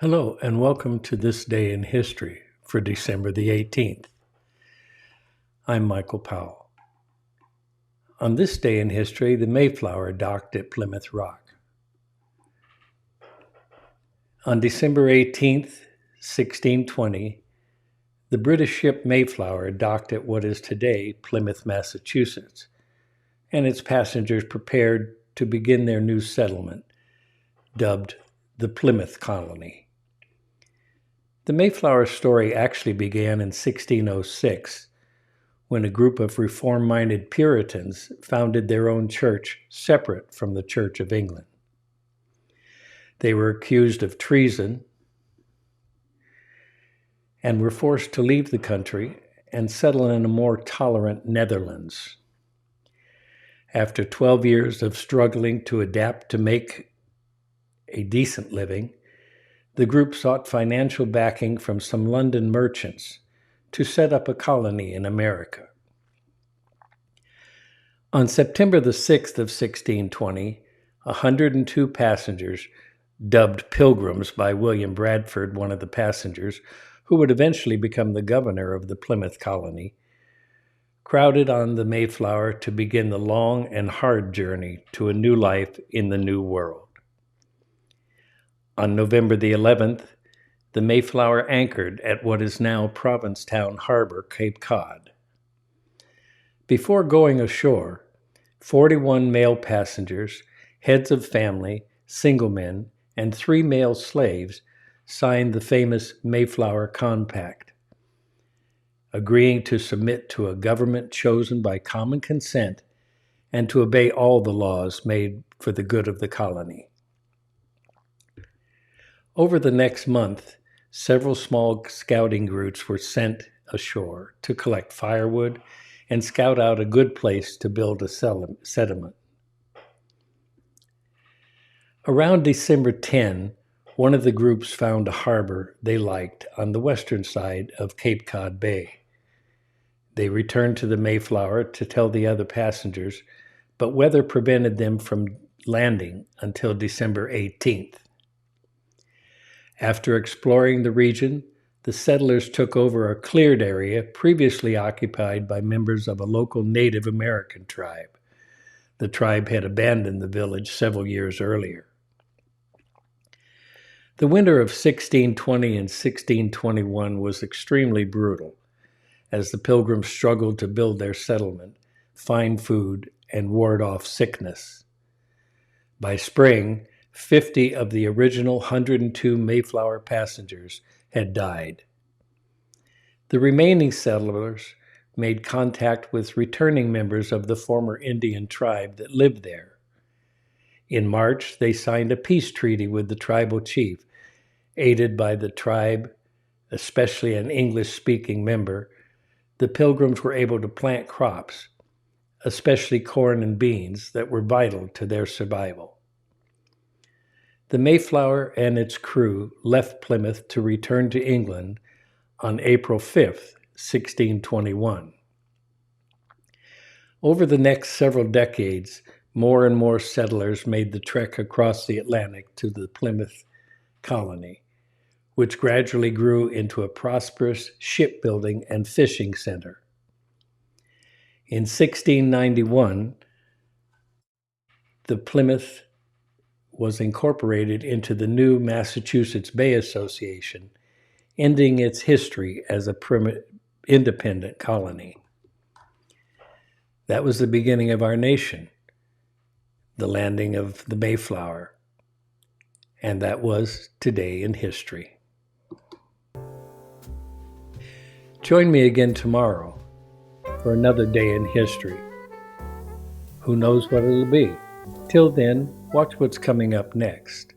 Hello, and welcome to This Day in History for December the 18th. I'm Michael Powell. On this day in history, the Mayflower docked at Plymouth Rock. On December 18th, 1620, the British ship Mayflower docked at what is today Plymouth, Massachusetts, and its passengers prepared to begin their new settlement, dubbed the Plymouth Colony. The Mayflower Story actually began in 1606, when a group of reform-minded Puritans founded their own church separate from the Church of England. They were accused of treason and were forced to leave the country and settle in a more tolerant Netherlands. After 12 years of struggling to adapt to make a decent living, the group sought financial backing from some London merchants to set up a colony in America. On September the 6th of 1620, 102 passengers, dubbed Pilgrims by William Bradford, one of the passengers, who would eventually become the governor of the Plymouth colony, crowded on the Mayflower to begin the long and hard journey to a new life in the New World. On November the 11th, the Mayflower anchored at what is now Provincetown Harbor, Cape Cod. Before going ashore, 41 male passengers, heads of family, single men, and 3 male slaves signed the famous Mayflower Compact, agreeing to submit to a government chosen by common consent and to obey all the laws made for the good of the colony. Over the next month, several small scouting groups were sent ashore to collect firewood and scout out a good place to build a settlement. Around December 10, one of the groups found a harbor they liked on the western side of Cape Cod Bay. They returned to the Mayflower to tell the other passengers, but weather prevented them from landing until December 18th. After exploring the region, the settlers took over a cleared area previously occupied by members of a local Native American tribe. The tribe had abandoned the village several years earlier. The winter of 1620 and 1621 was extremely brutal, as the Pilgrims struggled to build their settlement, find food, and ward off sickness. By spring, 50 of the original 102 Mayflower passengers had died. The remaining settlers made contact with returning members of the former Indian tribe that lived there. In March, they signed a peace treaty with the tribal chief, aided by the tribe, especially an English-speaking member. The Pilgrims were able to plant crops, especially corn and beans, that were vital to their survival. The Mayflower and its crew left Plymouth to return to England on April 5th, 1621. Over the next several decades, more and more settlers made the trek across the Atlantic to the Plymouth colony, which gradually grew into a prosperous shipbuilding and fishing center. In 1691, the Plymouth was incorporated into the new Massachusetts Bay Association, ending its history as a independent colony. That was the beginning of our nation, the landing of the Mayflower, and that was today in history. Join me again tomorrow for another day in history. Who knows what it'll be? Till then, watch what's coming up next.